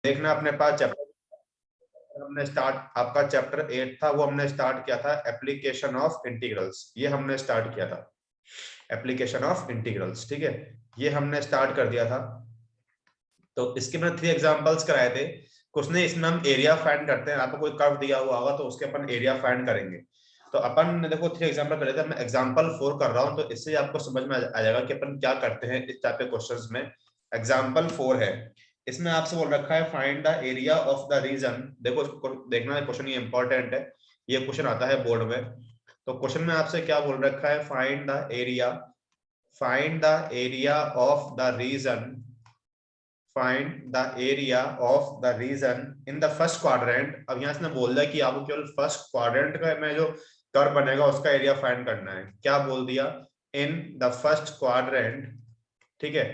देखना अपने पास चैप्टर हमने स्टार्ट, आपका चैप्टर 8 था, वो हमने स्टार्ट किया था एप्लीकेशन ऑफ इंटीग्रल्स, ये हमने स्टार्ट किया था एप्लीकेशन ऑफ इंटीग्रल्स, ठीक है, ये हमने स्टार्ट कर दिया था। तो इसके मैंने 3 एग्जांपल्स कराए थे। कुछ नहीं, इसमें हम एरिया फाइंड करते हैं, आपको कोई कर्व दिया हुआ होगा तो उसके अपन एरिया फाइंड करेंगे। तो अपन ने देखो 3 एग्जांपल करे थे, मैं एग्जांपल 4 कर रहा हूं, तो इससे आपको समझ में आ जाएगा कि अपन क्या करते हैं इस टाइप के क्वेश्चंस में। एग्जांपल 4 है, इसमें आपसे बोल रखा है find the area of the region. देखो इसको देखना, क्वेश्चन ये इंपॉर्टेंट है, ये क्वेश्चन आता है बोर्ड में। तो क्वेश्चन में आपसे क्या बोल रखा है, find the area, find the area of the region, find the area of the region in the first quadrant. अब यहाँ से बोल दिया कि आपको केवल फर्स्ट क्वाड्रेंट का में जो कर्व बनेगा उसका एरिया फाइंड करना है। क्या बोल दिया, इन द फर्स्ट क्वाड्रेंट, ठीक है,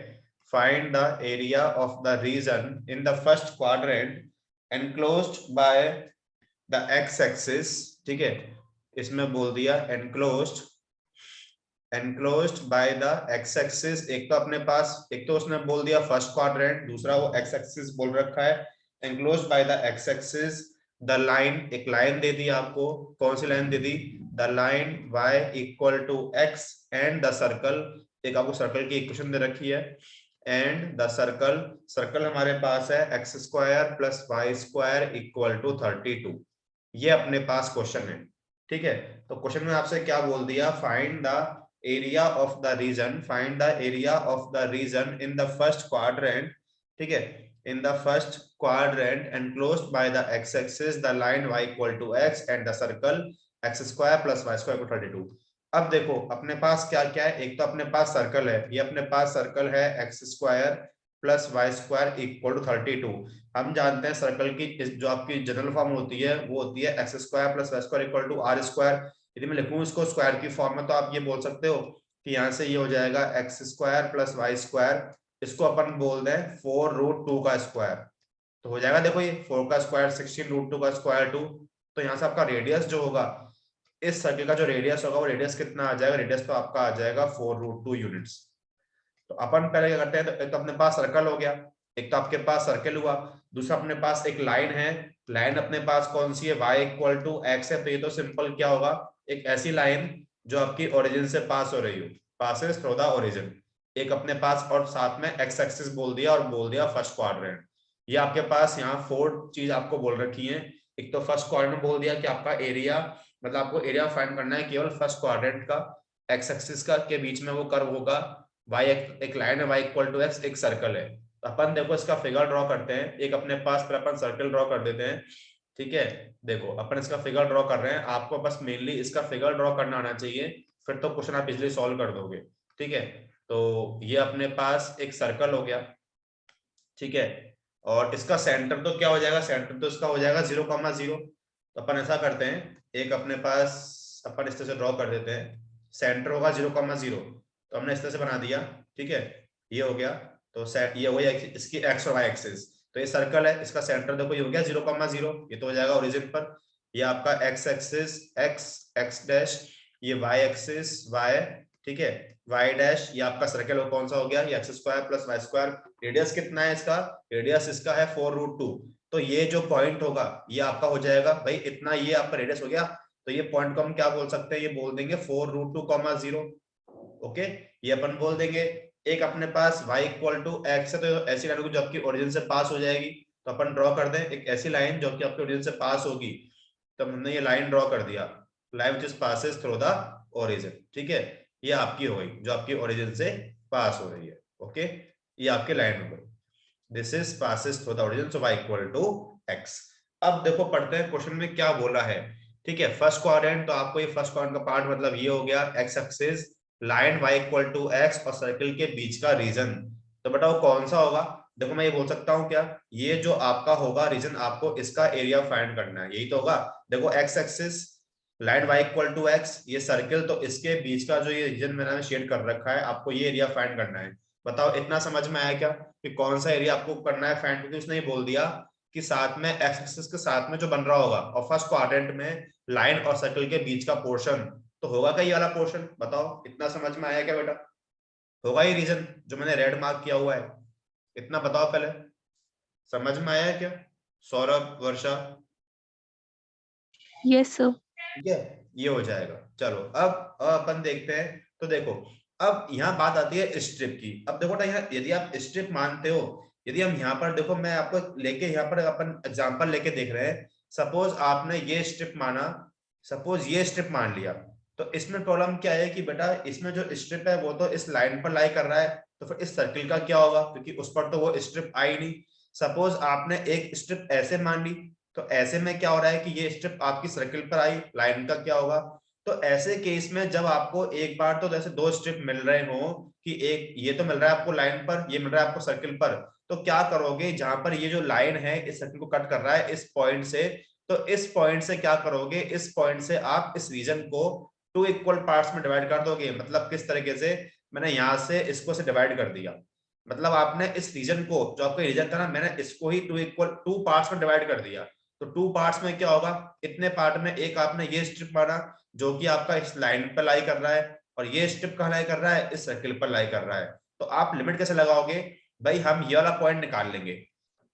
find the area of the region in the first quadrant enclosed by the x axis, ठीक है, इसमें बोल दिया enclosed, enclosed by the x axis. एक तो अपने पास, एक तो उसने बोल दिया फर्स्ट क्वाड्रेंट, दूसरा वो एक्स एक्सिस बोल रखा है, enclosed by the x axis. The line, एक लाइन दे दी आपको, कौन सी लाइन दे दी, the line y equal to x and the circle, एक आपको सर्कल की इक्वेशन दे रखी है, एंड द सर्कल, सर्कल हमारे पास है x square plus y square equal to 32। ये अपने पास क्वेश्चन है, ठीक है। तो क्वेश्चन में आपसे क्या बोल दिया, find the area of the region, find the area of the region in the first quadrant, ठीक है, in the first quadrant enclosed by the x axis, the line y equal to x and the circle x square plus y square equal to 32। अब देखो अपने पास क्या क्या है, एक तो अपने पास सर्कल है, ये अपने पास सर्कल है x square plus y square equal to 32। हम जानते हैं सर्कल की जो आपकी जनरल फॉर्म होती है वो होती है x square plus y square equal to r square. यदि मैं लिखूं इसको स्क्वायर की फॉर्म में तो आप ये बोल सकते हो कि यहाँ से ये हो जाएगा x square plus y square, इसको अपन बोल दें 4√2 का स्क्वायर, तो हो जाएगा देखो ये 4 का स्क्वायर 16√2 का स्क्वायर 2। तो यहाँ से आपका रेडियस जो होगा, इस सर्किल का जो रेडियस होगा वो रेडियस कितना आ जाएगा, रेडियस तो आपका आ जाएगा 4√2 यूनिट्स। तो अपन पहले क्या करते हैं, तो एक तो अपने पास सर्कल हो गया, एक तो आपके पास सर्कल हुआ, दूसरा अपने पास एक लाइन है, लाइन अपने पास कौन सी है, y इक्वल टू x है, तो ये तो सिंपल क्या होगा, एक ऐसी लाइन जो आपकी ओरिजिन से पास हो रही हो, पासेस थ्रू द ओरिजिन। एक अपने पास और साथ में x एक्सिस बोल दिया और बोल दिया फर्स्ट क्वाड्रेंट। ये आपके पास यहाँ 4 चीज आपको बोल रखी है। एक तो फर्स्ट क्वाड्रेंट बोल दिया कि आपका एरिया, मतलब आपको एरिया फाइंड करना है केवल फर्स्ट क्वाड्रेंट का, x एक्सिस का के बीच में वो कर्व होगा, y एक लाइन है y इक्वल टू x, एक सर्कल है। तो अपन देखो इसका फिगर ड्रॉ करते हैं, एक अपने पास पर अपन सर्कल ड्रॉ कर देते हैं, ठीक है। देखो अपन इसका फिगर ड्रॉ कर रहे हैं, आपको बस मेनली इसका फिगर ड्रॉ करना आना चाहिए, फिर तो क्वेश्चन आप इजिली सॉल्व कर दोगे, ठीक है। तो ये अपने पास एक सर्कल हो गया, ठीक है, और इसका सेंटर तो क्या हो जाएगा, सेंटर तो इसका हो जाएगा 0,0। तो अपन ऐसा करते हैं, एक अपने पास अपन इस तरह से ड्रॉ कर देते हैं, सेंटर होगा 0,0, तो हमने इस तरह से बना दिया, ठीक है, ये हो गया। तो ये हो गया इसकी एक्स और वाई एक्सिस, तो ये सर्कल है, इसका सेंटर देखो ये हो गया 0,0, ये तो हो जाएगा ओरिजिन पर। ये आपका x axis x x dash, ये वाई एक्सिस वाई, ठीक है, वाई डैश, ये आपका सर्कल कौन सा हो गया, ये x square plus y square. Radius कितना है इसका, रेडियस इसका है 4√2। तो ये जो पॉइंट होगा ये आपका हो जाएगा भाई इतना, ये आपका रेडियस हो गया, तो ये पॉइंट को हम क्या बोल सकते हैं, ये बोल देंगे 4√2,0। ओके, ये अपन बोल देंगे। एक अपने पास y इक्वल टू एक्स है, तो ऐसी लाइन जो आपकी ओरिजिन से पास हो जाएगी, तो अपन ड्रॉ कर दें एक ऐसी लाइन जो कि आपके ओरिजिन से पास होगी। तो हमने ये लाइन ड्रॉ कर दिया, line which is passes through the origin, ठीक है, ये आपकी हो गई जो आपकी ओरिजिन से पास हो रही है। ओके, ये आपकी लाइन हो गई, this is passes through the origin, so y equal to x। अब देखो पढ़ते हैं क्वेश्चन में क्या बोला है, ठीक है। फर्स्ट क्वाड्रेंट, तो आपको ये फर्स्ट क्वाड्रेंट का पार्ट मतलब ये हो गया x axis, line y equal to x और सर्कल के बीच का रीजन। तो बताओ कौन सा होगा, देखो मैं ये बोल सकता हूँ क्या, ये जो आपका होगा रीजन, आपको इसका एरिया फाइंड करना है, यही तो होगा। देखो x axis, line y equal to x, ये सर्कल, तो इसके बीच का जो ये रीजन मैंने शेड कर रखा है, आपको ये एरिया फाइंड करना है। बताओ इतना समझ में आया क्या कि कौन सा एरिया आपको करना है फाइंड, क्योंकि उसने ये बोल दिया कि साथ में एक्स एक्सिस के साथ में जो बन रहा होगा और फर्स्ट क्वाड्रेंट में लाइन और सर्कल के बीच का पोर्शन, तो होगा क्या ये वाला पोर्शन, बताओ इतना समझ में आया क्या बेटा, होगा ये रीजन जो मैंने रेड मार्क किया हुआ है, इतना बताओ पहले। समझ में आया क्या सौरभ, वर्षा? Yes sir. ठीक है, ये हो जाएगा। चलो अब अपन देखते हैं। तो देखो, अब यहाँ बात आती है स्ट्रिप की। अब देखो ना, यहाँ यदि आप स्ट्रिप मानते हो, यदि हम यहाँ पर देखो, मैं आपको लेके यहाँ पर अपन एग्जांपल लेके देख रहे हैं। सपोज आपने ये स्ट्रिप माना, सपोज ये स्ट्रिप मान लिया, तो इसमें प्रॉब्लम क्या है कि बेटा इसमें जो स्ट्रिप है वो तो इस लाइन पर लाई कर रहा है, तो फिर इस सर्किल का क्या होगा, क्योंकि उस पर तो वो स्ट्रिप आई नहीं। सपोज आपने एक स्ट्रिप ऐसे मान ली, तो ऐसे में क्या हो रहा है कि ये स्ट्रिप आपकी सर्किल पर आई, लाइन का क्या होगा। तो ऐसे केस में जब आपको एक बार तो जैसे दो स्ट्रिप मिल रहे हो, कि एक ये तो मिल रहा है आपको लाइन पर, ये मिल रहा है आपको सर्किल पर, तो क्या करोगे, जहां पर ये जो लाइन है इस सर्किल को कट कर रहा है इस पॉइंट से, तो इस पॉइंट से क्या करोगे, इस पॉइंट से आप इस रीजन को टू इक्वल पार्ट्स में डिवाइड कर दोगे। मतलब किस तरीके से, मैंने यहां से इसको से डिवाइड कर दिया, मतलब आपने इस रीजन को, जो आपका रीजन था ना, मैंने इसको ही टू पार्ट्स में डिवाइड कर दिया। तो टू पार्ट्स में क्या होगा, इतने पार्ट में एक आपने ये स्ट्रिप माना जो कि आपका इस लाइन पर लाई कर रहा है, और ये स्ट्रिप कहाँ लाई कर रहा है, इस सर्किल पर लाई कर रहा है। तो आप लिमिट कैसे लगाओगे भाई, हम ये वाला पॉइंट निकाल लेंगे।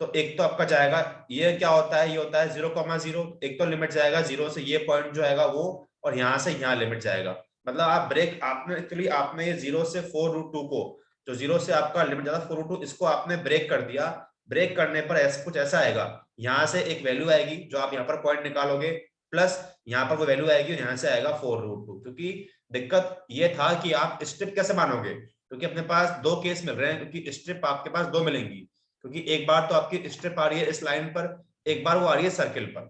तो एक तो आपका जाएगा, ये क्या होता है, ये होता है 0,0, एक तो लिमिट जाएगा 0 से ये पॉइंट जो आएगा वो, और यहाँ से यहाँ लिमिट जाएगा। मतलब आप ब्रेक, आपने एक्चुअली आपने ये 0 से 4√2 को, जो 0 से आपका लिमिट जाता 4√2, इसको आपने ब्रेक कर दिया। ब्रेक करने पर ऐसा कुछ ऐसा आएगा, यहाँ से एक वैल्यू आएगी जो आप यहाँ पर पॉइंट निकालोगे, प्लस यहाँ पर वो वैल्यू आएगी और यहाँ से आएगा 4√2। क्योंकि दिक्कत ये था कि आप स्ट्रिप कैसे मानोगे, क्योंकि अपने पास दो केस मिल रहे हैं, क्योंकि स्ट्रिप आपके पास दो मिलेंगी, क्योंकि एक बार तो आपकी स्ट्रिप आ रही है इस लाइन पर, एक बार वो आ रही है सर्किल पर।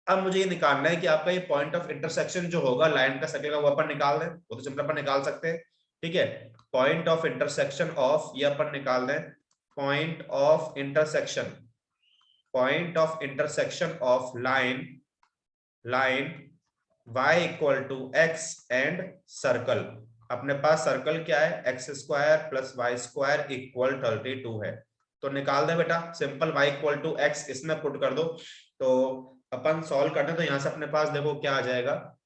अब मुझे ये निकालना है कि आपका ये पॉइंट ऑफ इंटरसेक्शन जो होगा लाइन का सर्किल का, वो अपन निकाल दें, वो तो सिंपल अपन निकाल सकते हैं। ठीक है, पॉइंट ऑफ इंटरसेक्शन ऑफ, ये अपन निकाल दें, point of intersection, point of intersection of line y equal to x and circle. अपने पास सर्कल क्या है, x square plus y square equal 32 है। तो निकाल दे बेटा, simple y equal to x इसमें पुट कर दो। तो अपन सॉल्व करते हैं, तो यहां से अपने पास देखो क्या आ जाएगा,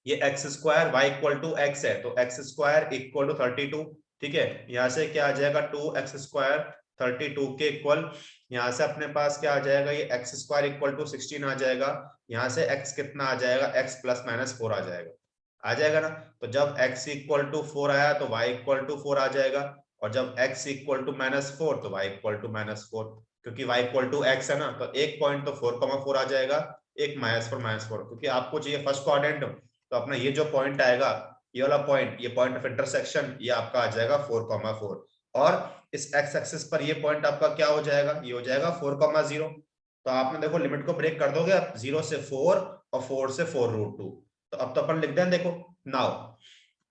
ये x square y equal to x है, तो एक्स स्क्वायर इक्वल टू 32। ठीक है, यहाँ से क्या आ जाएगा, 2x स्क्वायर 32 के इक्वल, यहाँ से अपने पास क्या आ जाएगा, ये एक्स स्क्वायर इक्वल टू 16 आ जाएगा। यहाँ से x कितना आ जाएगा, x प्लस माइनस 4 आ जाएगा ना। तो जब x इक्वल टू 4 आया तो y इक्वल टू 4 आ जाएगा, और जब x इक्वल टू -4 तो y इक्वल टू -4, क्योंकि y इक्वल टू x है ना, तो एक पॉइंट तो 4,4 आ जाएगा, एक -4, क्योंकि आपको चाहिए फर्स्ट क्वाड्रेंट। तो अपना ये जो पॉइंट आएगा, ये वाला पॉइंट, ये पॉइंट ऑफ इंटरसेक्शन, ये आपका आ जाएगा 4,4, और इस x एक्सिस पर ये पॉइंट आपका क्या हो जाएगा, ये हो जाएगा 4,0। तो आपने देखो लिमिट को ब्रेक कर दोगे आप, 0 से 4 और 4 से 4√2। तो अब तो अपन लिख दें, देखो नाउ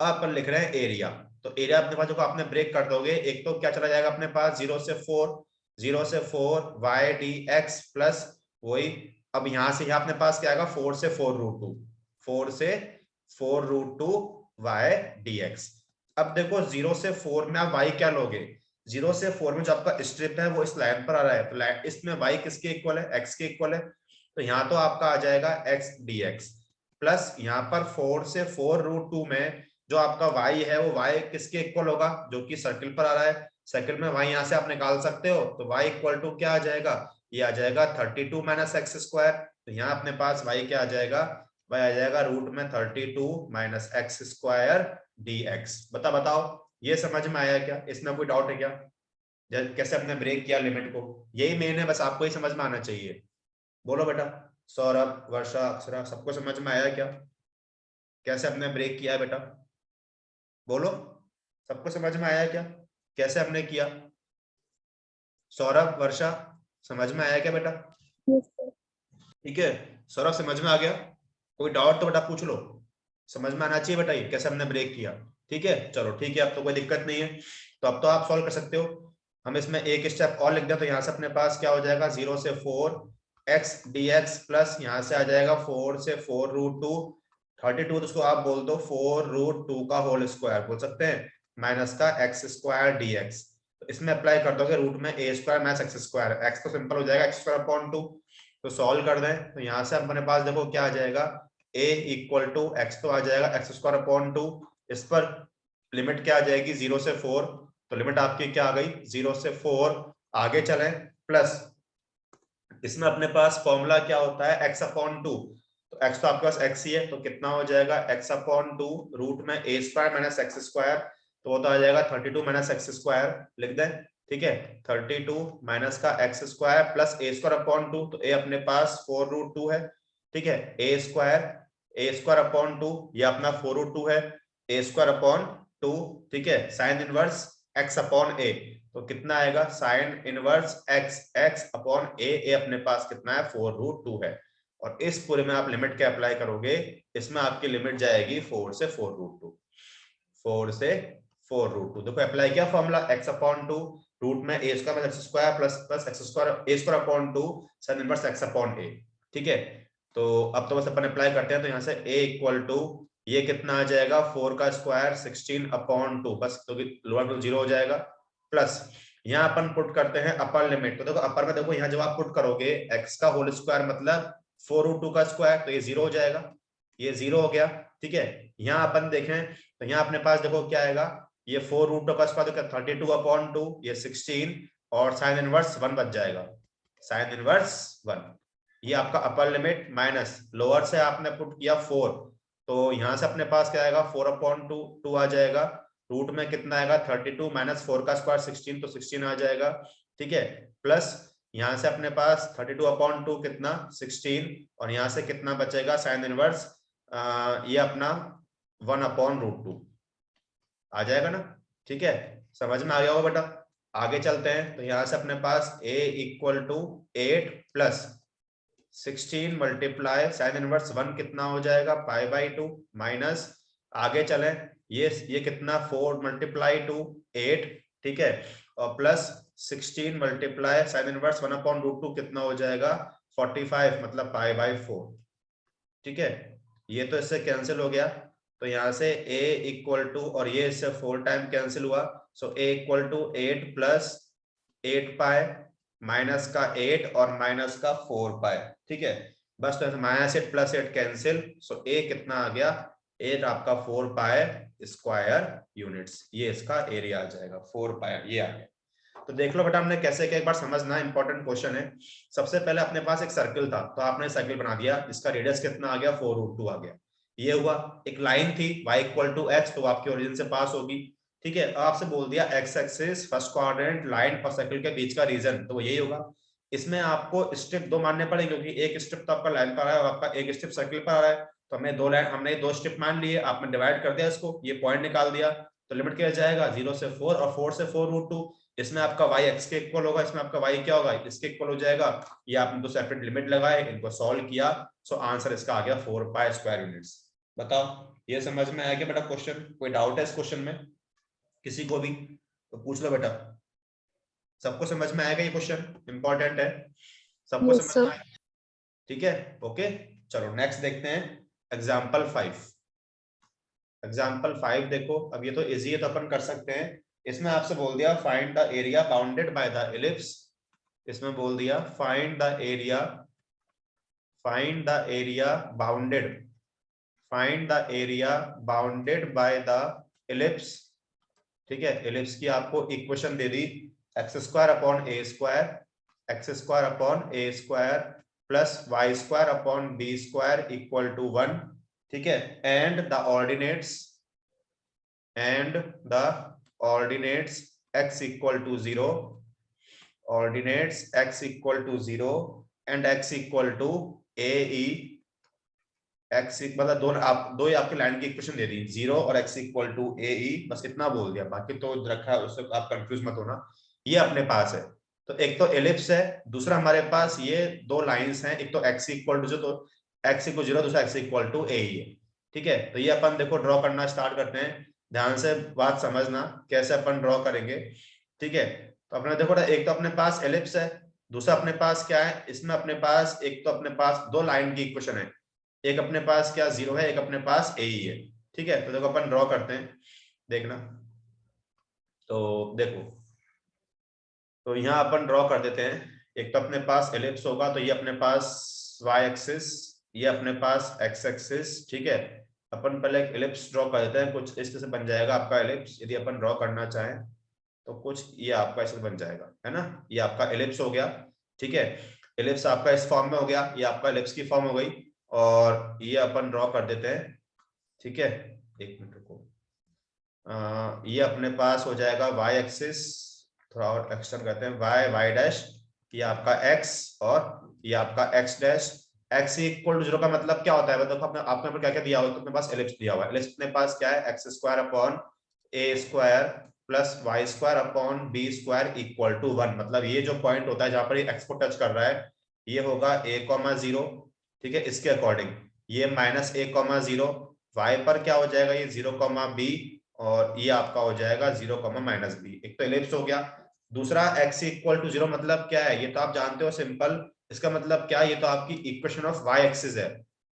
अपन लिख रहे हैं एरिया। तो एरिया अपने पास, देखो आपने ब्रेक कर दोगे, एक तो क्या चला जाएगा अपने पास 0 से 4, 0 से 4 वाई डी एक्स प्लस वही, अब यहां से यहाँ अपने पास क्या आएगा, 4 से 4√2, 4 से 4√2 वाई डी एक्स। अब देखो 0 से 4 में आप वाई क्या लोगे, 0 से 4 में जो आपका स्ट्रिप है वो इस लाइन पर आ रहा है, तो लाइन इसमें वाई किसके इक्वल है, एक्स के इक्वल है। तो यहाँ तो आपका आ जाएगा एक्स डी एक्स, प्लस यहाँ पर 4 से 4√2 में जो आपका y है वो y किसके इक्वल होगा, जो कि सर्किल पर आ रहा है, सर्किल में y यहाँ से आप निकाल सकते हो, तो y इक्वल टू क्या आ जाएगा, ये आ जाएगा 32 माइनस एक्स स्क्वायर। तो यहाँ अपने पास y क्या आ जाएगा, y आ जाएगा रूट में 32 माइनस एक्स स्क्वायर dx। बताओ ये समझ में आया क्या, इसमें कोई डाउट है क्या, कैसे हमने ब्रेक किया लिमिट को, यही मेन है, बस आपको ही समझ में आना चाहिए। बोलो बेटा, सौरभ, वर्षा, अक्षरा, सबको समझ में आया क्या, कैसे हमने ब्रेक किया है बेटा, बोलो, सबको समझ में आया क्या, कैसे हमने किया। सौरभ, वर्षा, समझ में आया क्या बेटा? ठीक है, सौरभ समझ में आ गया, कोई डाउट तो बेटा पूछ लो, समझ में आना चाहिए बेटा ये कैसे हमने ब्रेक किया। ठीक है, चलो ठीक है, अब तो कोई दिक्कत नहीं है, तो अब तो आप सॉल्व कर सकते हो। हम इसमें एक स्टेप और लिख दें, तो यहाँ से अपने पास क्या हो जाएगा, 0 से 4 x dx प्लस यहाँ से आ जाएगा 4 से 4√2, 32 तो उसको आप बोल दो 4√2 का होल स्क्वायर बोल सकते हैं, माइनस का एक्स स्क्वायर dx। तो इसमें अप्लाई कर दोगे रूट में a square minus x square, x तो सिंपल हो जाएगा एक्स स्क्वायर अपॉन 2। तो सॉल्व कर दें, तो यहाँ से अपने पास देखो क्या आ जाएगा, a इक्वल टू एक्स तो आ जाएगा एक्स स्क्वायर अपॉन 2, इस पर लिमिट क्या आ जाएगी 0 से 4, तो लिमिट आपकी क्या आ गई 0 से 4, आगे चलें प्लस इसमें अपने पास फॉर्मूला क्या होता है x अपॉन 2, तो x तो आपके पास x ही है, तो कितना हो जाएगा x अपॉन 2 रूट में a square minus x square, तो वो तो आ जाएगा 32 माइनस एक्स स्क्वायर लिख दें, ठीक है। 32 माइनस का x square plus a square upon 2, तो a अपने पास 4 रूट 2 है, ठीक है। a स्क्वायर अपॉन 2 ये अपना 4 रूट 2 है, a स्क्वायर अपॉन 2, ठीक है। Sine inverse x upon a, तो कितना आएगा sine inverse x upon a अपने पास कितना है 4 रूट 2 है। और इस पूरे में आप लिमिट क्या अप्लाई करोगे, इसमें आपकी लिमिट जाएगी 4 से 4 रूट 2, 4 से 4 रूट 2। देखो अप्लाई किया फॉर्मूला x अपॉन 2 रूट में a square plus x square plus x square a square upon 2 sine inverse x upon a, ठीक है। तो अब तो बस अपन अप्लाई करते हैं, तो यहाँ से a इक्वल टू ये कितना आ जाएगा 4 का स्क्वायर 16 अपॉन 2, बस तो लोअर तो 0 हो जाएगा, प्लस यहाँ अपन पुट करते हैं अपर लिमिट। तो देखो अपर में देखो यहाँ जब आप पुट करोगे x का होल स्क्वायर मतलब 4 रूट 2 का स्क्वायर, तो ये 0 हो जाएगा, ये 0 हो गया, ठीक है। यहाँ अपन देखें तो यहाँ अपने पास देखो क्या आएगा, ये 4 रूट 2 का स्क्वायर 32 अपॉन 2, ये 16 और साइन इनवर्स 1 बच जाएगा, साइन इनवर्स 1। ये आपका अपर लिमिट माइनस लोअर से आपने पुट किया 4, तो यहां से अपने पास क्या आएगा 4 अपॉन 2 2 आ जाएगा, रूट में कितना आएगा 32 माइनस 4 का स्क्वायर 16, तो 16 आ जाएगा, ठीक है। प्लस यहां से अपने पास 32 अपॉन 2 कितना 16, और यहां से कितना बचेगा साइन इनवर्स ये अपना 1 अपॉन रूट 2 आ जाएगा ना, ठीक है। समझ में आ गया होगा बेटा। आगे चलते हैं, तो यहां से अपने पास a equal to 8 plus 16 multiply sine inverse 1 कितना हो जाएगा पाई बाई 2 माइनस, आगे चले ये कितना 4 मल्टीप्लाई 2 8, ठीक है, और plus 16 multiply sine inverse 1 upon root 2 कितना हो जाएगा 45 मतलब पाई बाई 4, ठीक है। ये तो इससे कैंसिल हो गया, तो यहां से a इक्वल टू और ये इससे 4 टाइम कैंसिल हुआ, so a equal to 8 plus 8 pi minus का 8 और माइनस का 4 पाए, ठीक है। बस तो minus 8 plus 8 cancel, so a कितना आ गया 8 आपका 4 पाए स्क्वायर यूनिट्स, ये इसका एरिया आ जाएगा 4 पाए, ये आ गया। तो देख लो बेटा हमने कैसे क्या, एक बार समझना इंपॉर्टेंट क्वेश्चन है। सबसे पहले अपने पास एक सर्कल था, तो आपने सर्कल बना दिया, इसका रेडियस कितना आ गया 4 रूट 2 आ गया, ये हुआ। एक लाइन थी y इक्वल टू x, तो आपके ओरिजिन से पास होगी, ठीक है। आपसे बोल दिया x axis first quadrant line और सर्कल के बीच का रीजन, तो यही होगा। इसमें आपको स्टेप 2 मानने पड़ेंगे, क्योंकि एक स्टेप तो आपका लाइन पर आ रहा है और आपका एक स्टेप सर्कल पर आ रहा है, तो हमने 2 स्टेप मान लिए, आपने डिवाइड कर दिया इसको, ये पॉइंट निकाल दिया, तो लिमिट क्या जाएगा 0 से 4 और 4 से 4 रूट 2। इसमें आपका y x के इक्वल होगा, इसमें आपका y क्या होगा इसके इक्वल हो जाएगा। ये आपने 2 सेपरेट लिमिट लगाए, इनको सॉल्व किया, सो आंसर इसका आ गया 4 पाई स्क्वायर यूनिट्स। बताओ ये समझ में आया क्या बेटा क्वेश्चन, कोई डाउट है इस क्वेश्चन में किसी को भी तो पूछ लो बेटा। सबको समझ में आएगा, ये क्वेश्चन इंपॉर्टेंट है, सबको Yes, समझ sir. में आएगा, ठीक है। ओके चलो नेक्स्ट देखते हैं एग्जाम्पल 5। एग्जाम्पल 5 देखो, अब ये तो इजी है तो अपन कर सकते हैं। इसमें आपसे बोल दिया find the area bounded by the ellipse, इसमें बोल दिया find the area bounded by the ellipse, ठीक है। एलिप्स की आपको इक्वेशन दे दी x square upon a square plus y square upon b square equal to 1, ठीक है। And the ordinates x equal to 0, and x equal to a e, x मतलब दो ही आपकी लाइन की इक्वेशन दे दी 0 और x इक्वल टू ए ई, बस इतना बोल दिया, बाकी तो रखा है उससे आप कंफ्यूज मत होना। ये अपने पास है, तो एक तो एलिप्स है, दूसरा हमारे पास ये 2 लाइंस हैं, एक तो x इक्वल टू 0, तो x इक्वल 0, दूसरा x इक्वल टू ए ई है, ठीक है। तो ये अपन देखो ड्रॉ करना स्टार्ट करते हैं, ध्यान से बात समझना कैसे अपन ड्रॉ करेंगे, ठीक है। तो अपने देखो एक तो अपने पास एलिप्स है, दूसरा अपने पास क्या है, इसमें अपने पास एक तो अपने पास 2 लाइन की इक्वेशन है, एक अपने पास क्या 0 है, एक अपने पास ए ही है, ठीक है। तो देखो अपन ड्रॉ करते हैं, देखना, तो देखो तो यहाँ अपन ड्रॉ कर देते हैं। एक तो अपने पास एलिप्स होगा, तो ये अपने पास y एक्सिस, ये अपने पास x एक्सिस, ठीक है। अपन पहले एक एलिप्स ड्रॉ कर देते हैं, कुछ इस तरह से बन जाएगा आपका एलिप्स, यदि अपन ड्रॉ करना चाहें, तो कुछ ये आपका ऐसे बन जाएगा, है ना। ये आपका एलिप्स हो गया, ठीक है। एलिप्स आपका इस फॉर्म में हो गया, ये आपका एलिप्स की फॉर्म हो गई, और ये अपन ड्रॉ कर देते हैं, ठीक है। एक मिनट रुको, ये अपने पास हो जाएगा वाई एक्सिस, थोड़ा और एक्सटेंड करते हैं, वाई वाई डैश, ये आपका एक्स, और ये आपका x dash. X equal to zero का मतलब क्या होता है, मतलब आपने आपने क्या क्या दिया हुआ है, तो अपने पास एलिप्स दिया हुआ है। एलिप्स अपने पास क्या है, x square upon a square plus y square upon b square equal to 1। मतलब ये जो पॉइंट होता है जहां पर ये एक्स को टच कर रहा है, ये होगा ए कॉमा जीरो, ठीक है। इसके अकॉर्डिंग ये माइनस ए कॉमा जीरो, वाई पर क्या हो जाएगा, ये जीरो कॉमा बी, और ये आपका हो जाएगा जीरो कॉमा माइनस बी। एक तो एलिप्स हो गया। दूसरा एक्स इक्वल टू जीरो मतलब क्या है, ये तो आप जानते हो सिंपल। इसका मतलब क्या है, ये तो आपकी इक्वेशन ऑफ वाई एक्सिस है।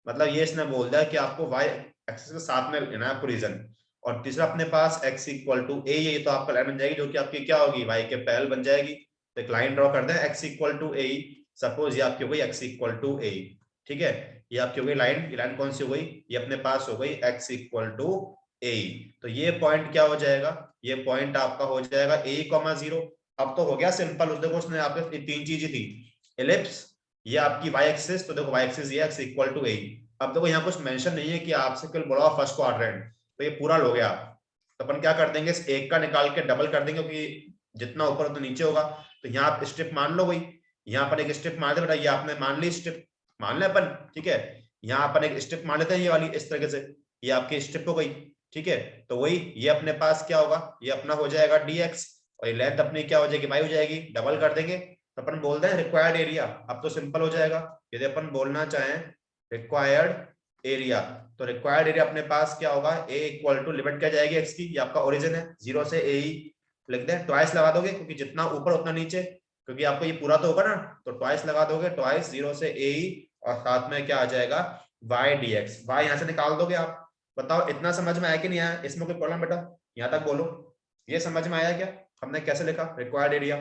मतलब ये इसने बोल दिया कि आपको वाई एक्सिस के साथ में लेना है आपको रीजन। और तीसरा अपने पास एक्स इक्वल टू ए, ये तो आपका लाइन बन जाएगी, जो कि आपकी क्या होगी, वाई के पैरेलल बन जाएगी। तो एक लाइन ड्रॉ कर दें x equal to a, suppose ये आपकी हो गई एक्स इक्वल टू ए, ठीक है। ये आपकी हो गई लाइन, ये लाइन कौन सी हो गई, ये अपने पास हो गई एक्स इक्वल टू ए। तो ये पॉइंट क्या हो जाएगा, ये पॉइंट आपका हो जाएगा ए कॉमा जीरो। अब तो हो गया सिंपल, उस देखो उसने आपके तीन चीजें थी, एलिप्स, ये आपकी वाई एक्सिस, तो देखो वाई एक्सिस ये एक्स इक्वल टू ए। अब देखो यहाँ कुछ मेंशन नहीं है कि आपसे कल बोला फर्स्ट क्वाड्रेंट, तो ये पूरा हो गया। तो अपन क्या कर देंगे, इस एक का निकाल के डबल कर देंगे, क्योंकि जितना ऊपर उतना नीचे होगा। तो यहाँ आप स्ट्रिप मान लो भाई, यहाँ पर एक स्ट्रिप मान दे बेटा, ये आपने मान ली स्ट्रिप, मान ले अपन, ठीक है। यहाँ अपन एक स्ट्रिप मान लेते हैं ये वाली, इस तरीके से ये आपकी स्ट्रिप हो गई, ठीक है। तो वही ये अपने पास क्या होगा, ये अपना हो जाएगा dx, और ये लेंथ अपनी क्या हो जाएगी, y हो जाएगी, डबल कर देंगे तो अपन बोल दें रिक्वायर्ड एरिया। अब तो सिंपल हो जाएगा, यदि अपन बोलना चाहें रिक्वायर्ड एरिया, तो रिक्वायर्ड एरिया अपने पास क्या होगा, a इक्वल टू लिमिट क्या जाएगी x की, ये आपका ओरिजिन है, जीरो से a ही लिख दें, ट्वाइस लगा दोगे क्योंकि जितना ऊपर उतना नीचे, क्योंकि आपको ये पूरा तो होगा ना, तो ट्वाइस लगा दोगे, ट्वाइस जीरो से a ही, और साथ में क्या आ जाएगा y dx, y यहाँ से निकाल दोगे आप। बताओ इतना समझ में आया कि नहीं आया, इसमें कोई प्रॉब्लम बेटा, यहाँ तक बोलो, ये समझ में आया क्या, हमने कैसे लिखा रिक्वायर्ड एरिया,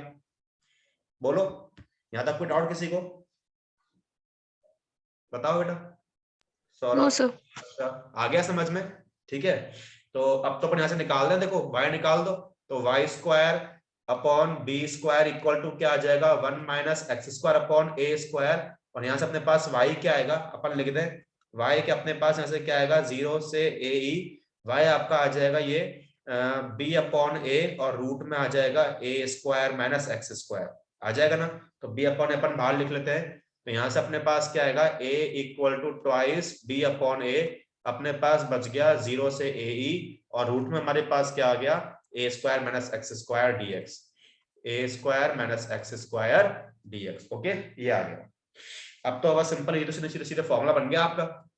बोलो यहाँ तक कोई डाउट किसी को, बताओ बेटा। No Saurabh, sir. अच्छा आ गया समझ में, ठीक है। तो अब तो अपन यहाँ से निकाल दें, देखो y निकाल दो, तो y square upon b square equal to क्या आ जाएगा, one minus x square upon a square, और यहाँ से अपने पास y क्या आएगा, अपन लिख दें y के अपने पास यहाँ से क्या आएगा, जीरो से a ई, y आपका आ जाएगा ये b अपॉन ए, और रूट में आ जाएगा a square minus x square, आ जाएगा ना। तो b अपॉन अपन बाहर लिख लेते हैं, तो यहाँ से अपने पास क्या आएगा, a equal to twice b upon a, अपने पास बच गया जीरो से ए ई, और रूट में हमारे पास क्या आ गया, a square minus x square d x, a square minus x square d x, okay ये आ गया। अब तो होगा सिंपल, ये तो सीधे सीधे सीधे फॉर्मूला बन गया आपका।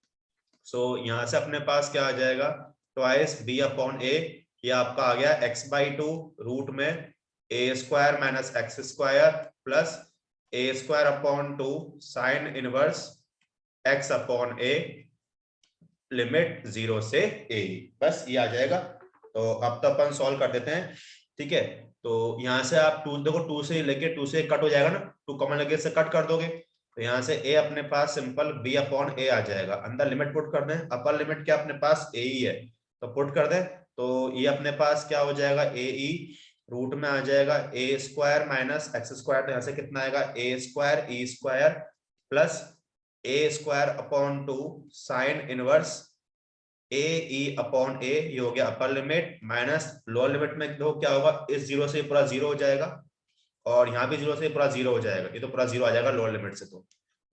सो यहाँ से अपने पास क्या आ जाएगा, ट्वाइस बी अपॉन ए, ये आपका आ गया एक्स बाई टू, रूट में a square minus x square plus a square upon two sine inverse x upon a, limit zero से ए, बस ये आ जाएगा। तो अब तो अपन सॉल्व कर देते हैं, ठीक है। तो यहाँ से आप टू देखो, टू से लेके टू से कट हो जाएगा ना, टू कॉमन लगे से कट कर दोगे, तो यहाँ से a अपने पास सिंपल b अपॉन ए आ जाएगा, अंदर लिमिट पुट कर दें, अपर लिमिट क्या अपने पास a ही है, तो पुट कर दें, तो ये अपने पास क्या हो जाएगा a e, रूट में आ जाएगा a square minus x square, तो यहाँ से कितना आएगा a square e square plus a square upon two sine inverse a e upon a, ये हो गया upper limit, minus lower limit में देखो क्या होगा, इस जीरो से पूरा जीरो हो जाएगा, और यहाँ भी जीरो से पूरा जीरो हो जाएगा, ये तो पूरा जीरो आ जाएगा लोअर लिमिट से, तो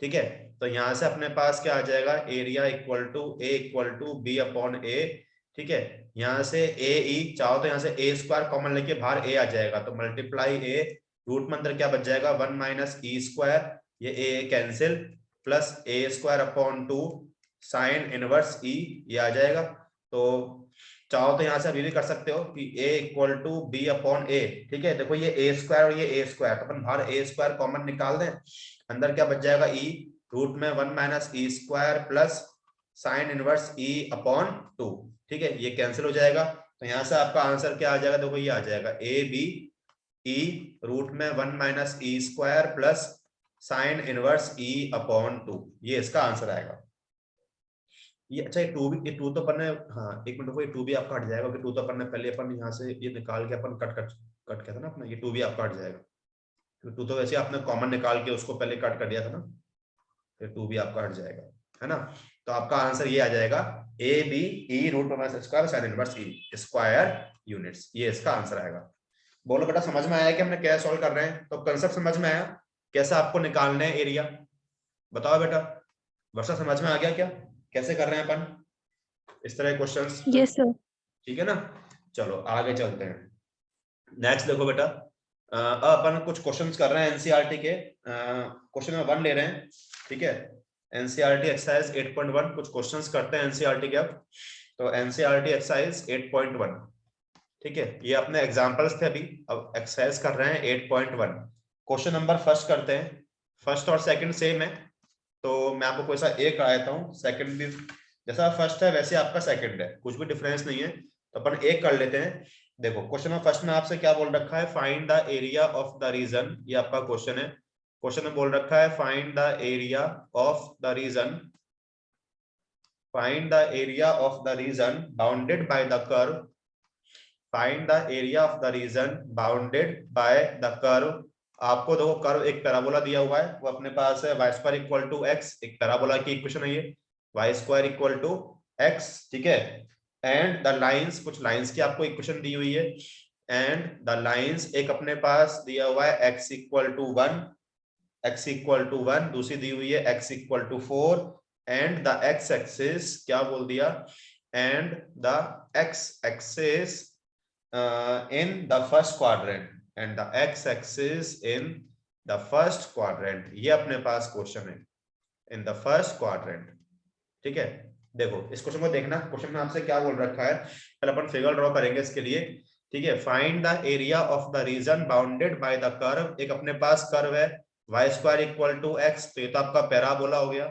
ठीक है। तो यहाँ से अपने पास क्या आ जाएगा, area equal to a equal to b upon a, ठीक है। यहाँ से ए ई चाहो तो यहाँ से ए स्क्वायर कॉमन लेके बाहर ए आ जाएगा, तो मल्टीप्लाई ए, रूट में अंदर क्या बच जाएगा, वन माइनस ई स्क्वायर, ये a cancel, plus a square upon two sine inverse e, ये आ जाएगा। तो चाहो तो यहाँ से अभी भी कर सकते हो कि a equal to b upon a, ठीक है। देखो ये a स्क्वायर और ये a स्क्वायर, तो अपन बाहर a स्क्वायर कॉमन निकाल दें, अंदर क्या बच जाएगा e, रूट में one minus e square plus sine inverse e upon two, ठीक है, ये कैंसिल हो जाएगा। तो यहाँ से आपका आंसर क्या आ जाएगा, देखो ये आ जाएगा ए बी ई, रूट में one minus e square plus sine inverse e upon two, ये इसका आंसर आएगा। ये अच्छा, ये टू भी, ये टू तो अपन ने, हाँ एक मिनट को, ये टू भी आपका हट जाएगा, कि टू तो अपन ने पहले अपन यहाँ से ये निकाल के अपन कट कट किया था ना अपना, ये 2 भी आपका हट जाएगा, क्योंकि 2 तो वैसे आपने कॉमन निकाल के उसको पहले कट कर दिया था ना, फिर 2 भी आपका हट जाएगा, है ना। तो आपका आंसर ये आ जाएगा a b e root minus square sine inverse e square units, ये इसका आंसर आएगा। बोलो बेटा समझ में आया कि हमने क्या सॉल्व कर रहे हैं? तो कंसेप्ट समझ में आया कैसे आपको निकालना है एरिया? बताओ बेटा, वर्षा समझ में आ गया क्या कैसे कर रहे हैं अपन इस तरह के क्वेश्चंस? Yes sir. ठीक है ना, चलो आगे चलते हैं। नेक्स्ट देखो बेटा, अपन कुछ क्वेश्चंस कर रहे हैं एनसीईआरटी के, क्वेश्चन नंबर 1 ले रहे हैं, ठीक है। एनसीईआरटी एक्सरसाइज 8.1 कुछ क्वेश्चंस करते हैं एनसीईआरटी के अब। तो एनसीईआरटी एक्सरसाइज 8.1, ठीक है, ये अपने एग्जांपल्स थे अभी, अब एक्सरसाइज कर रहे हैं 8.1। क्वेश्चन नंबर फर्स्ट करते हैं, फर्स्ट और सेकंड सेम है, तो मैं आपको कोई सा एक करा देता हूँ, सेकंड भी जैसा फर्स्ट है वैसे आपका सेकंड है, कुछ भी डिफरेंस नहीं है, तो अपन एक कर लेते हैं। देखो क्वेश्चन नंबर फर्स्ट में आपसे क्या बोल रखा है, find the area of the region, ये आपका क्वेश्चन है। क्वेश्चन में बोल रखा है find the area of the region, find the area of the region bounded by the curve, find the area of the region bounded by the curve. आपको देखो curve एक पैराबोला दिया हुआ है, वो अपने पास है y square equal to x, एक पैराबोला की इक्वेशन है ये, y square equal to x, ठीक है। एंड द लाइंस, कुछ लाइंस की आपको इक्वेशन दी हुई है, एंड द लाइंस एक अपने पास दिया हुआ है x equal to 1, x equal to 1, दूसरी दी हुई है x equal to 4, and the x axis क्या बोल दिया, and the x axis in the first quadrant and the x axis in the first quadrant, ये अपने पास क्वेश्चन है in the first quadrant, ठीक है। देखो इस क्वेश्चन को देखना, क्वेश्चन में आपसे क्या बोल रखा है, पहले अपन फिगर ड्रॉ करेंगे इसके लिए, ठीक है। Find the area of the region bounded by the curve, एक अपने पास कर्व है y square equal to x, तो ये तो आपका पैराबोला हो गया,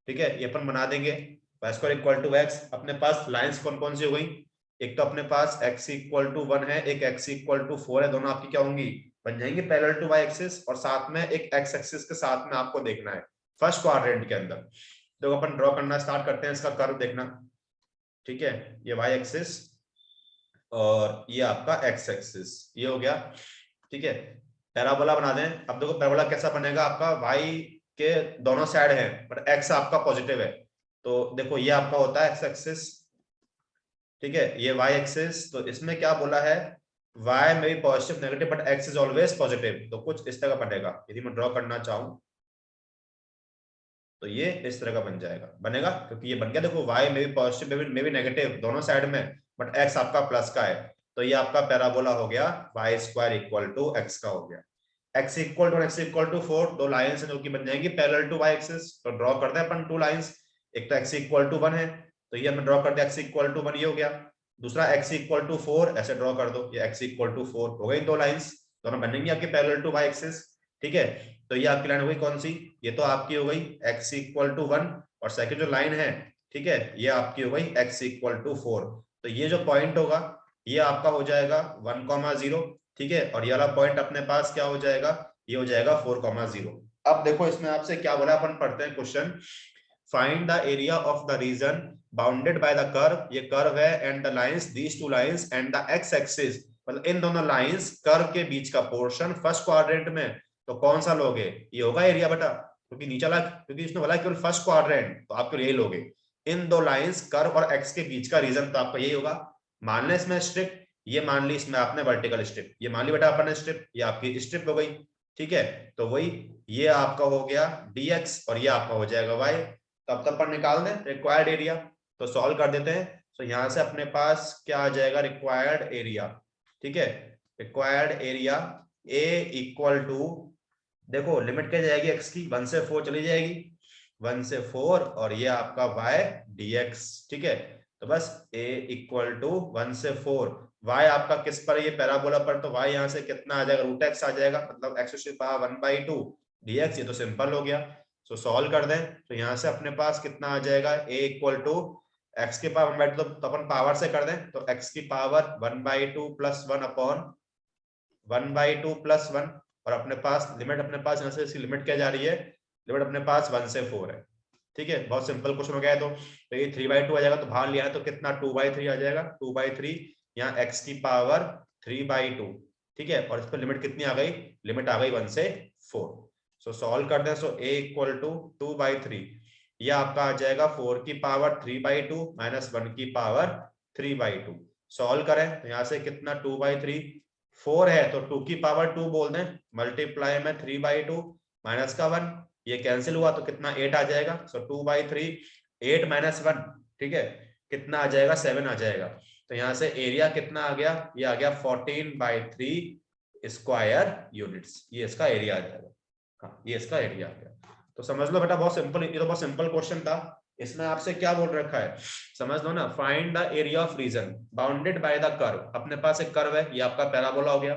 ठीक है, ये अपन बना देंगे y square equal to x। अपने पास लाइंस कौन कौन सी हो गई, एक तो अपने पास x इक्वल टू 1 है, एक x इक्वल टू 4 है, दोनों आपकी क्या होंगी, बन जाएंगी पैरेलल टू y एक्सिस, और साथ में एक x एक्सिस के साथ में आपको देखना है फर्स्ट क्वाड्रेंट के अंदर। तो अपन ड्रॉ करना स्टार्ट करते हैं, इसका कर्व देखना, ठीक है, ये y एक्सिस और ये आपका x एक्सिस, ये हो गया, ठीक है। पैराबोला बना दें, अब देखो पैराबोला कैसा बनेगा, आपका y के दोनों साइड है पर x आपका पॉजिटिव है, तो देखो ये आपका होता है x एक्सिस, ठीक है, ये y एक्सिस, तो इसमें क्या बोला है, y में भी positive negative but x is always positive, तो कुछ इस तरह का बनेगा, यदि मैं ड्रॉ करना चाहूं तो ये इस तरह का बन जाएगा, बनेगा, क्योंकि ये बन गया, देखो y में भी पॉजिटिव में भी नेगेटिव दोनों साइड में, बट x आपका प्लस का है, तो ये आपका पैराबोला हो गया y square equal to x का हो गया। x equal to x equal to 4, दो लाइंस जो कि बन जाएंगी पैरेलल टू y एक्सिस, तो ड्रॉ करते हैं अपन 2 लाइंस, एक तो x इक्वल टू 1 है, तो ये हमने ड्रॉ कर दिया x इक्वल टू 1, ये हो गया, दूसरा x इक्वल टू 4, ऐसे ड्रॉ कर दो, ये x इक्वल टू 4 हो गई, 2 लाइंस, दोनों बनेंगी आपके पैरेलल टू y एक्सिस, ठीक है। तो ये आपकी लाइन हो गई कौन सी, ये तो आपकी हो गई x इक्वल टू 1, और सेकंड जो लाइन है, ठीक है, ये आपकी हो गई x इक्वल टू 4, तो ये जो पॉइंट होगा ये आपका हो जाएगा 1,0, ठीक है, और ये वाला पॉइंट अपने पास क्या हो जाएगा, ये हो जाएगा 4,0। अब देखो इसमें आपसे क्या बोला, अपन पढ़ते हैं question, find the area of the region bounded by the curve, ये कर्व है, and the lines, these two lines and the x axis, मतलब इन दोनों लाइंस कर्व के बीच का पोर्शन फर्स्ट क्वाड्रेंट में, तो कौन सा लोगे, ये होगा एरिया बेटा, क्योंकि नीचे वाला, क्योंकि इसने बोला केवल फर्स्ट क्वाड्रेंट, तो आप यही लोगे, इन दो लाइंस कर्व और x के बीच का रीजन, तो आपका यही होगा। मान लें इसमें स्ट्रिप, ये मान ली इसमें आपने वर्टिकल स्ट्रिप, ये मान ली बेटा अपन ने स्ट्रिप, ये आपकी स्ट्रिप हो गई, ठीक है, तो वही ये आपका हो गया dx और ये आपका हो जाएगा y, तब तक पर निकाल दें रिक्वायर्ड एरिया, तो सॉल्व कर देते हैं, तो यहां से अपने पास क्या आ जाएगा, रिक्वायर्ड एरिया, ठीक है, required area a equal to, देखो लिमिट क्या जाएगी x की, 1 से 4 चली जाएगी, 1 से 4, और ये आपका y dx, ठीक है, तो बस a इक्वल टू 1 से 4, y आपका किस पर है, ये पैराबोला पर, तो y यहाँ से कितना आ जाएगा, रूट x आ जाएगा, मतलब x टू पावर 1/2 dx, ये तो सिंपल हो गया, तो सॉल्व कर दें, तो यहाँ से अपने पास कितना आ जाएगा, a इक्वल टू x के पावर 1/2, तो अपन पावर से कर दें, तो x की पावर 1/2 प्लस 1 अपॉन 1/2 प्लस 1, और अपने पास लिमिट, अपने पास यहाँ से इसकी लिमिट क्या जा रही है, लिमिट अपने पास 1 से 4 है, ठीक है, बहुत सिंपल क्वेश्चन हो गया है, तो ये 3/2 आ जाएगा, तो बाहर लिया है तो कितना 2/3 आ जाएगा, 2/3, यहाँ x की पावर 3/2, ठीक है, और इस पर लिमिट कितनी आ गई, लिमिट आ गई 1 से 4। सो सॉल्व कर दें, सो a इक्वल टू 2/3, यह आपका आ जाएगा 4 की पावर 3/2 माइनस 1 की पावर 3/2। सॉल्व करें तो यहाँ से कितना 2/3, 4 है तो 2 की पावर 2 बोल दें, मल्टीप्लाई में 3/2 माइनस का 1, ये कैंसिल हुआ तो कितना 8 आ जाएगा। सो 2/3, 8 माइनस 1, ठीक है, कितना आ जाएगा 7 आ जाएगा। तो यहाँ से एरिया कितना आ गया, ये आ गया 14/3 स्क्वायर यूनिट्स, ये इसका एरिया आ जाएगा। हाँ, ये इसका एरिया आ गया। तो समझ लो बेटा, बहुत सिंपल, ये तो बहुत सिंपल क्वेश्चन था। इसमें आपसे क्या बोल रखा है, समझ लो ना, find the area of reason bounded by the curve. अपने पास एक कर्व है, ये आपका पैराबोला हो गया,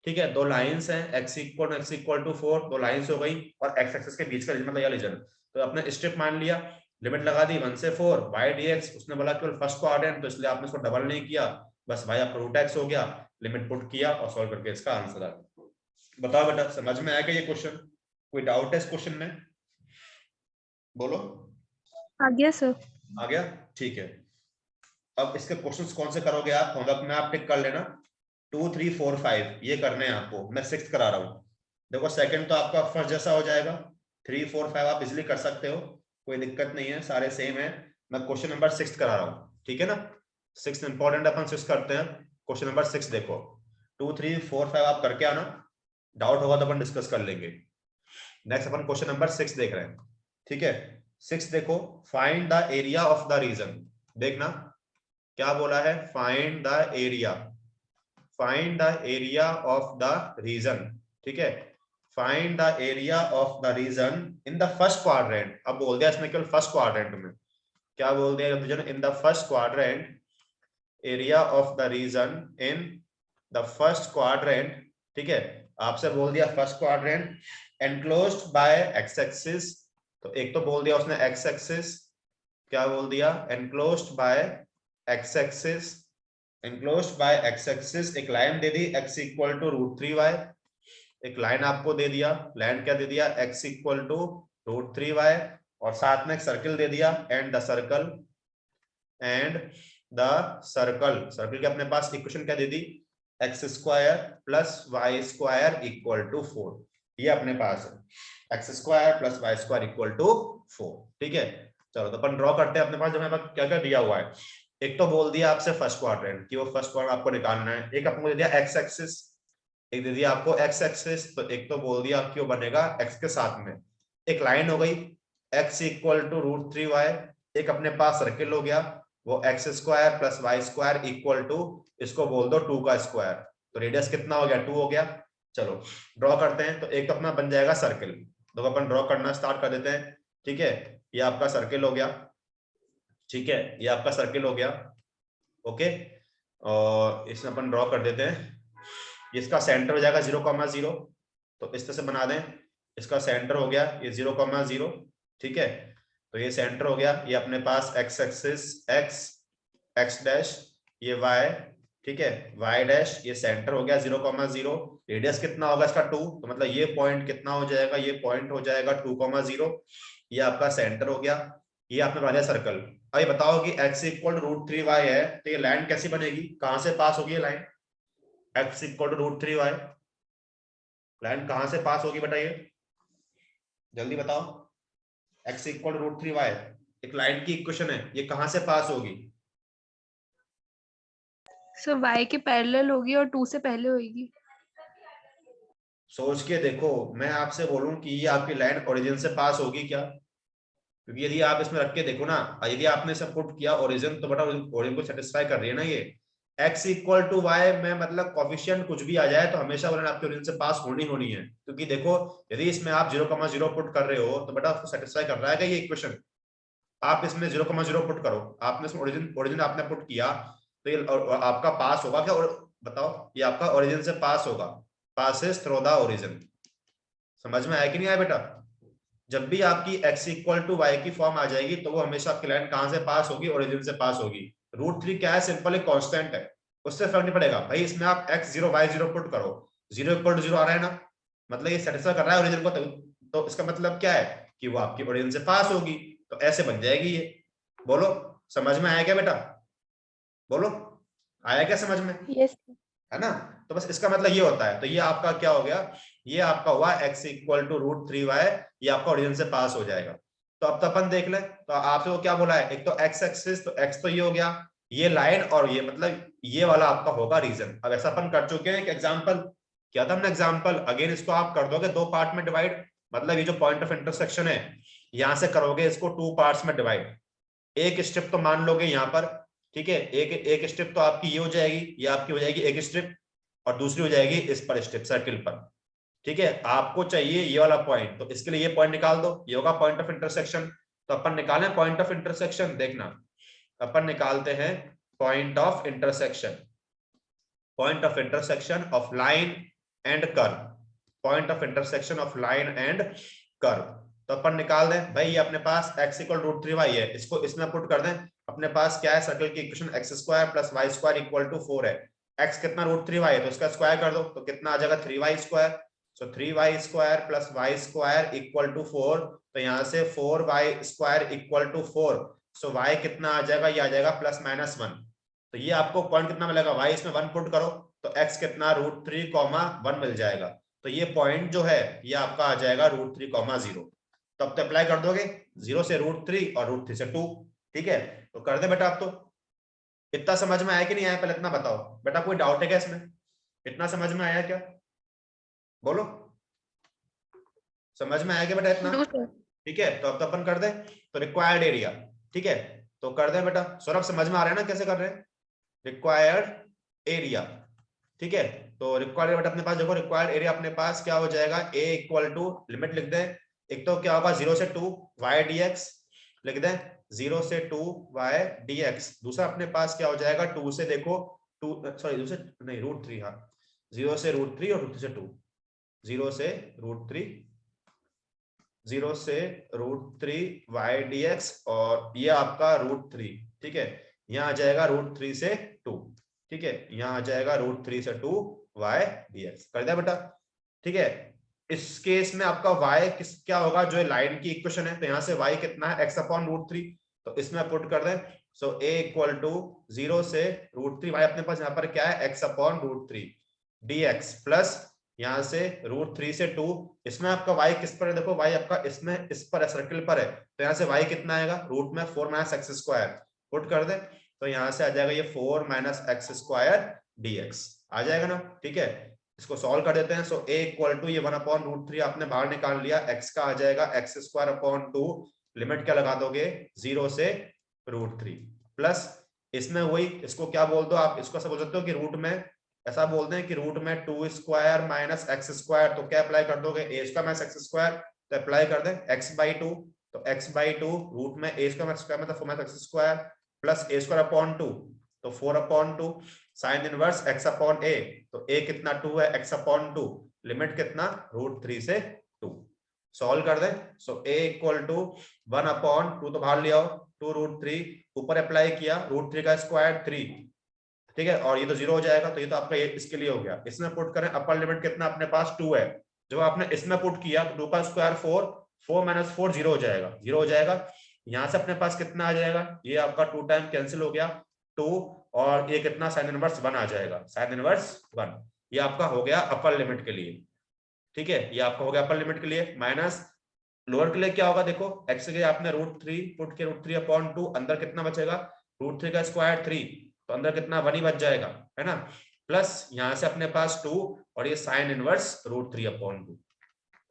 ठीक है, दो लाइंस हैं, x इक्वल टू 4, दो लाइंस हो गई, और x एक्सिस के बीच का रीजन मतलब यह रीजन। तो अपने स्ट्रिप मान लिया, लिमिट लगा दी 1 से 4, y dx, उसने बोला केवल फर्स्ट क्वाड्रेंट, तो इसलिए आपने इसको डबल नहीं किया, बस y आपका रूट x हो गया, लिमिट पुट किया और सॉल्व करके इसका आंसर आ गया। बताओ बेटा, समझ में आएगा ये क्वेश्चन? कोई डाउट है इस क्वेश्चन में? बोलो। आ गया सर। आ गया, ठीक है। अब इसके क्वेश्चंस कौन से करोगे आप, होमवर्क में आप टिक कर लेना, 2 3 4 5 ये करने हैं आपको, मैं 6th करा रहा हूँ। देखो सेकंड तो आपका फर्स्ट जैसा हो जाएगा, 3 4 5 आप इजिली कर सकते हो, कोई दिक्कत नहीं है, सारे सेम है। मैं क्वेश्चन नंबर 6 करा रहा हूँ, ठीक है ना, 6 इंपॉर्टेंट, अपन 6 करते हैं। क्वेश्चन नंबर 6 देखो, 2 3 4 5 आप करके आना, डाउट होगा तो अपन डिस्कस कर लेंगे। नेक्स्ट अपन क्वेश्चन नंबर 6 देख रहे हैं, ठीक है। 6 देखो, find the area of the region. देखना क्या बोला है, find the area, find the area of the region, ठीक है, find the area of the region in the first quadrant. अब बोल दिया इसने केवल फर्स्ट क्वाड्रेंट में, क्या बोल दिया region in the first quadrant, area of the region in the first quadrant, ठीक है, आपसे बोल दिया first quadrant enclosed by x axis. तो एक तो बोल दिया उसने एक्स एक्सिस, क्या बोल दिया, enclosed by x axis, enclosed by x axis, एक लाइन दे दी x इक्वल टू √3y, एक लाइन आपको दे दिया, लाइन क्या दे दिया, x इक्वल टू √3y, और साथ में एक सर्कल दे दिया, and the circle, and the circle, circle के अपने पास इक्वेशन क्या दे दी, x² plus y² equal to 4, ये अपने पास है, x² plus y² equal to 4, ठीक है। चलो तो अपन ड्रॉ करते हैं, अपने पास जो है क्या क्या दिया हुआ है। एक तो बोल दिया आपसे फर्स्ट क्वाड्रेंट कि वो फर्स्ट क्वाड्रेंट आपको निकालना है, एक आपको दे दिया एक्स एक्सिस, एक दे दिया आपको एक्स एक्सिस, तो एक तो बोल दिया कि वो बनेगा एक्स के साथ में, एक लाइन हो गई x इक्वल टू √3y, एक अपने पास सर्किल हो गया, वो x² plus y² equal to, इसको बोल दो 2 का स्क्वायर, तो रेडियस कितना हो गया, 2 हो गया। चलो ड्रॉ करते हैं, तो एक तो अपना बन जाएगा सर्किल, तो अपन ड्रॉ करना स्टार्ट कर देते हैं, ठीक है, ये आपका सर्किल हो गया, ठीक है, ये आपका सर्किल हो गया, ओके, और इसमें अपन ड्रॉ कर देते हैं, इसका सेंटर हो जाएगा 0,0, तो इस तरह से बना दें, इसका सेंटर हो गया ये 0,0, ठीक है, तो ये सेंटर हो गया, ये अपने पास एक्स एक्सिस x डैश, ये y, ठीक है, y डैश, ये सेंटर हो गया 0,0, रेडियस कितना होगा इसका 2, तो मतलब ये पॉइंट कितना हो जाएगा, ये पॉइंट हो जाएगा 2,0, ये आपका सेंटर हो गया, ये आपने बना दिया सर्कल। अब ये बताओ कि x इक्वल टू √3y है, तो ये लाइन कैसी बनेगी, कहां से पास होगी ये line, x equal to √3y, line कहां से पास होगी बताइए, जल्दी बताओ, x इक्वल टू √3y, एक लाइन की इक्वेशन है, ये कहां से पास होगी, सर y के पैरेलल होगी और 2 से पहले होगी। सोच के देखो, मैं आपसे बोलूं कि ये आपकी लाइन ओरिजिन से पास होगी क्या, क्योंकि यदि आप इसमें रख के देखो ना, यदि आपने सब पुट किया ओरिजिन, तो बेटा ओरिजिन को सेटिस्फाई कर रही है ना ये, x इक्वल टू वाई में मतलब कॉफिशिएंट कुछ भी आ जाए तो हमेशा वो लाइन आपके ओरिजिन से पास होनी है, क्योंकि देखो यदि इसमें आप 0,0 पुट कर रहे हो तो बेटा उसको सेटिस्फाई कर रहा है ये इक्वेशन, आप इसमें 0,0 पुट करो, आपने इसमें ओरिजिन आपने पुट किया, तो ये आपका पास होगा क्या, और बताओ ये आपका ओरिजिन से पास होगा, पासेस थ्रू द ओरिजिन। समझ में आया कि नहीं आया बेटा, जब भी आपकी x इक्वल टू वाई की फॉर्म आ जाएगी तो वो हमेशा आपकी लाइन कहां से पास होगी, ओरिजिन से पास होगी। √3 क्या है, सिंपल एक कांस्टेंट है, उससे फर्क नहीं पड़ेगा भाई, इसमें आप x0 y0 पुट करो, 0 इक्वल टू 0 आ रहा है ना, मतलब ये सेटिस्फाई कर रहा है ओरिजिन को, तो इसका मतलब क्या है कि वो आपकी ओरिजिन से पास होगी, तो ऐसे बन जाएगी ये। बोलो समझ में आया क्या बेटा, बोलो आया क्या समझ में, यस। है ना। तो बस इसका मतलब ये होता है। तो ये आपका क्या हो गया, ये आपका हुआ x इक्वल टू √3y, ये आपका ओरिजिन से पास हो जाएगा। तो अब तो अपन देख ले, तो आपसे वो क्या बोला है, एक तो x एक्सिस, तो x तो ये हो गया, ये लाइन, और ये मतलब ये वाला आपका होगा रीजन। अब ऐसा अपन कर चुके हैं एक एग्जांपल क्या था हमने, एग्जांपल अगेन इसको आप कर दोगे 2 पार्ट में डिवाइड, मतलब ये जो पॉइंट ऑफ इंटरसेक्शन है यहां से करोगे इसको 2 पार्ट्स में डिवाइड। एक स्टेप तो मान लोगे यहाँ पर, ठीक है, एक स्टेप तो आपकी ये हो जाएगी, ये आपकी हो जाएगी एक स्टेप, और दूसरी हो जाएगी इस पर स्टेप सर्किल पर, ठीक है। आपको चाहिए ये वाला पॉइंट, तो इसके लिए ये पॉइंट निकाल दो, ये होगा पॉइंट ऑफ इंटरसेक्शन। तो अपन निकालें पॉइंट ऑफ इंटरसेक्शन, देखना अपन निकालते हैं point of intersection, point of intersection of line and curve, point of intersection of line and curve. तो अपन निकाल दें भाई, ये अपने पास x इक्वल √3y है, इसको इसमें पुट कर दें। अपने पास क्या है, सर्कल की equation x² + y² equal to 4 है। x कितना √3y है, तो इसका स्क्वायर कर दो, तो कितना आ जाएगा 3y²। So 3y² + y² equal to 4, तो यहाँ से 4y² equal to 4। So y कितना आ जाएगा, ये आ जाएगा ±1। तो ये आपको पॉइंट कितना मिलेगा, y इसमें 1 पुट करो, तो x कितना √3, 1 मिल जाएगा। तो ये पॉइंट जो है ये आपका आ जाएगा √3, 0। तब तो अप्लाई कर दोगे 0 से √3 और √3 से 2, ठीक है। तो कर दे बेटा, आप तो इतना समझ में आया कि नहीं आया, पहले इतना बताओ बेटा, कोई डाउट है क्या इसमें, इतना समझ में आया क्या, बोलो, समझ में आया क्या बेटा इतना, ठीक है। तो अब तो अपन कर दे, तो रिक्वायर्ड एरिया, ठीक है, तो कर दे बेटा। सौरभ समझ में आ रहा है ना कैसे कर रहे हैं, रिक्वायर्ड एरिया, ठीक है। तो रिक्वायर्ड एरिया अपने पास देखो, रिक्वायर्ड एरिया अपने पास क्या हो जाएगा, a इक्वल टू लिमिट लिख दें, एक तो क्या होगा 0 से 2 y dx लिख दें, 0 से 2 y dx। दूसरा अपने पास क्या हो जाएगा, 2 से देखो 2 सॉरी 2 से नहीं √3, हाँ 0 से √3 और √3 से 2, 0 से √3, 0 से √3 y dx, और ये आपका √3, ठीक है, यहाँ आ जाएगा √3 से 2, ठीक है, यहाँ आ जाएगा √3 से 2 y dx। कर दिया बेटा, ठीक है। इस केस में आपका y किस क्या होगा, जो लाइन की इक्वेशन है, तो यहाँ से y कितना है x/√3, तो इसमें पुट कर दें। सो a इक्वल टू 0 से √3, y अपने पास यहाँ पर क्या है x/√3 dx, प्लस यहाँ से √3 से 2, इसमें आपका y किस पर है, देखो y आपका इसमें इस पर है, सर्किल पर है, तो यहाँ से y कितना आएगा, रूट में 4 - x² पुट कर दे, तो यहाँ से आ जाएगा ये 4 - x² dx आ जाएगा ना, ठीक है। इसको सॉल्व कर देते हैं। सो a इक्वल टू ये 1/√3 आपने बाहर निकाल लिया, x का आ जाएगा x²/2, लिमिट क्या लगा दोगे 0 से √3, प्लस इसमें वही, इसको क्या बोल दो आप, इसको ऐसा बोल सकते हो कि रूट में, ऐसा बोलते हैं कि रूट में 2² - x², तो क्या अप्लाई कर दोगे, a² - x², तो अप्लाई कर दे x/2, तो x/2 रूट में a² - x² मतलब 4 - x² प्लस a²/2, तो 4/2 साइन इनवर्स x/a, तो a कितना 2 है, x/2 लिमिट कितना √3 से 2, सॉल्व कर दें। सो a इक्वल टू 1/2 तो बाहर ले आओ, 2 √3 ऊपर अप्लाई किया, √3 का स्क्वायर 3, ठीक है, और ये तो 0 हो जाएगा, तो ये तो आपका ये इसके लिए हो गया। इसमें पुट करें, अपर लिमिट कितना अपने पास 2 है, जब आपने इसमें पुट किया तो 2 का स्क्वायर 4, 4 - 4 0 हो जाएगा, 0 हो जाएगा। यहाँ से अपने पास कितना आ जाएगा, ये आपका 2 टाइम कैंसिल हो गया 2, और ये कितना साइन इनवर्स 1 आ जाएगा, साइन इनवर्स 1, ये आपका हो गया अपर लिमिट के लिए, ठीक है, ये आपका हो गया अपर लिमिट के लिए। माइनस लोअर के लिए क्या होगा, देखो x के लिए आपने √3 पुट के √3/2, अंदर कितना बचेगा, √3 का स्क्वायर 3, तो अंदर कितना 1 ही बच जाएगा, है ना, प्लस यहाँ से अपने पास 2, और ये साइन इनवर्स √3/2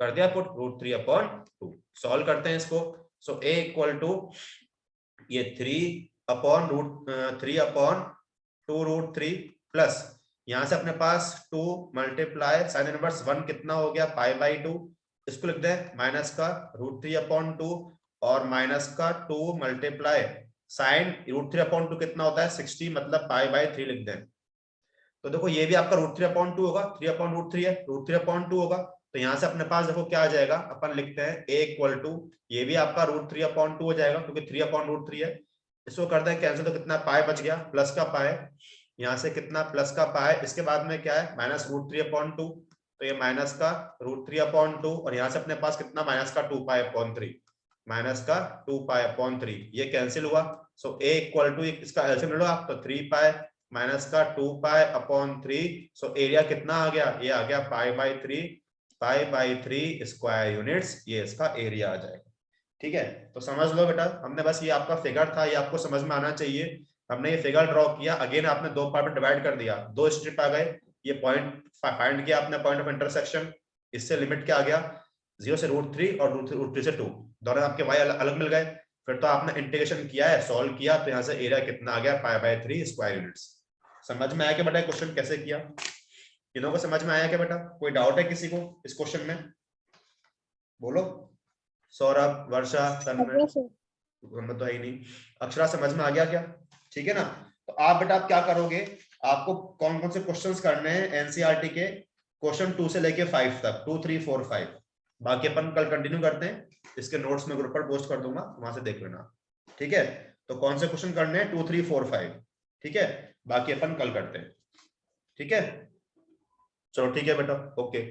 कर दिया पुट, √3/2 सॉल्व करते हैं इसको। सो a इक्वल टू ये 3/2√3 प्लस यहाँ से अपने पास 2 मल्टीप्लाई साइन इनवर्स 1 कितना हो गया π/2, इसको लिख दें माइनस का √3/2 और माइनस का 2 मल्टीप्लाई साइन √3/2 कितना होता है 60, मतलब π/3 लिख दें। तो देखो ये भी आपका √3/2 होगा, 3/√3 है, √3/2 होगा, तो यहाँ से अपने पास देखो क्या आ जाएगा, अपन लिखते हैं a इक्वल टू, ये भी आपका √3/2 हो जाएगा क्योंकि 3/√3 है, इसको करते हैं कैंसिल, तो कितना पाई बच गया, प्लस का पाई, यहाँ से कितना प्लस का पाई, इसके बाद में क्या है माइनस √3/2, तो ये माइनस का √3/2, और यहाँ से अपने पास कितना माइनस का 2π/3, माइनस का 2π/3, ये कैंसिल हुआ। सो a इक्वल टू इसका एलसीएम ले लो आप, तो 3π माइनस का 2 पाई अपॉन 3, सो एरिया कितना आ गया, ये आ गया पाई बाई 3 स्क्वायर यूनिट्स, ये इसका एरिया आ जाएगा। ठीक है, तो समझ लो बेटा, हमने बस ये आपका फिगर था, ये आपको समझ में आना चाहिए। हमने ये फिगर ड्रॉ किया, अगेन आपने दो पार्ट में डिवाइड कर दिया, दो स्ट्रिप आ गए, ये पॉइंट फाइंड किया आपने, पॉइंट ऑफ इंटरसेक्शन, इससे लिमिट क्या आ गया 0 से √3 और √3 से 2, दोनों आपके y अलग मिल गए। फिर तो आपने इंटीग्रेशन किया है, सॉल्व किया, तो यहाँ से एरिया कितना आ गया पाई बाई 3 स्क्वायर यूनिट्स। समझ में आया क्या बेटा क्वेश्चन कैसे किया, तीनों को समझ में आया क्या बेटा, कोई डाउट है किसी को इस क्वेश्चन में, बोलो। सौरभ, वर्षा, तन्मय, तो है ही नहीं, अक्षरा समझ में आ गया क्या, ठीक है ना। तो आप बेटा आप क्या करोगे, आपको कौन कौन से क्वेश्चंस करने हैं एनसीईआरटी के, क्वेश्चन 2 से लेके 5 तक, 2 3 4 5, बाकी अपन कल कंटिन्यू करते हैं, इसके नोट्स में ग्रुप पर पोस्ट कर दूंगा, वहां से देख लेना, ठीक है। तो कौन से क्वेश्चन करने हैं 2 3 4 5, ठीक है, बाकी अपन कल करते हैं, ठीक है, चलो ठीक है बेटा, ओके।